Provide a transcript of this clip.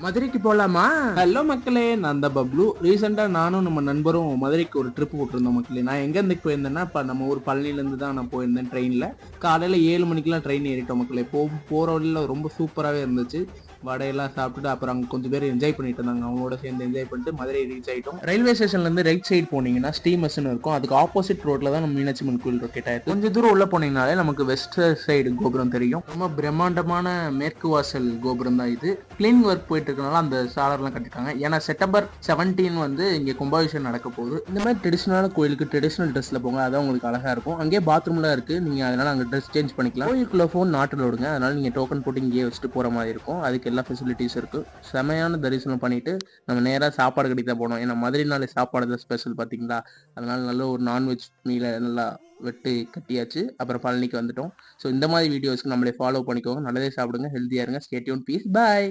மதுரைக்கு போலாமா? ஹலோ மக்களே, நான் தான் பப்ளு. ரீசெண்டா நானும் நம்ம நண்பரும் மதுரைக்கு ஒரு ட்ரிப் போட்டிருந்தோம் மக்களே. நான் எங்க இருந்து போயிருந்தேன்னா, இப்ப நம்ம ஊர் பழனில இருந்து தான் நான் போயிருந்தேன் ட்ரெயின்ல. காலையில 7 மணிக்கெல்லாம் ட்ரெயின் ஏறிட்டோம் மக்களே. போற வழியில ரொம்ப சூப்பராவே இருந்துச்சு. வடையெல்லாம் சாப்பிட்டுட்டு அப்புறம் அங்க கொஞ்சம் பேர் என்ஜாய் பண்ணிட்டு இருந்தாங்க. அவங்களோட சேர்ந்து என்ஜாய் பண்ணிட்டு மதுரை ரீச் ஆயிட்டோம். ரயில்வே ஸ்டேஷன்ல இருந்து ரைட் சைடு போனீங்கன்னா ஸ்டீமர்ஸ்னு இருக்கும். அதுக்கு ஆப்போசிட் ரோட்ல தான் நம்ம மீனாட்சி அம்மன் கோயில் லொக்கேட் ஆயிருக்கு. கொஞ்சம் தூரம் உள்ள போனீங்கனாலே நமக்கு வெஸ்ட் சைடு கோபுரம் தெரியும். ரொம்ப பிரம்மாண்டமான மேற்கு வாசல் கோபுரம் தான் இது. கிளீனிங் ஒர்க் போயிட்டு இருக்கனால அந்த சாலர்லாம் கட்டிருக்காங்க. ஏன்னா செப்டம்பர் 17 வந்து இங்க கும்பாபிஷேகம் நடக்க போகுது. இந்த மாதிரி ட்ரெடிஷனலான கோயிலுக்கு ட்ரெடிஷனல் ட்ரெஸ்ல போங்க, அதான் உங்களுக்கு அழகா இருக்கும். அங்கேயே பாத்ரூம்லாம் இருக்கு, நீங்க அதனால அங்க ட்ரெஸ் சேஞ்ச் பண்ணிக்கலாம். கோயிலுக்குள்ள ஃபோன் நாட்டில் விடுங்க, அதனால நீங்க டோக்கன் போட்டு இங்கேயே வச்சுட்டு போற மாதிரி இருக்கும். அதுக்கு எல்லா ஃபெசிலிட்டிஸ் இருக்கு. செமையான தரிசனம் பண்ணிட்டு நம்ம நேரா சாப்பாடு கட்டி தான் போனோம். ஏன்னா மதுரைனாலே சாப்பாடு தான் ஸ்பெஷல் பாத்தீங்களா. அதனால நல்ல ஒரு நான்வெஜ் மீல நல்லா வெட்டு கட்டியாச்சு. அப்புறம் பழனிக்கு வந்துட்டோம். ஸோ இந்த மாதிரி வீடியோஸ்க்கு நம்மளே ஃபாலோ பண்ணிக்கோங்க. நல்லதே சாப்பிடுங்க, ஹெல்த்தியா இருங்க. Stay tune, peace, by.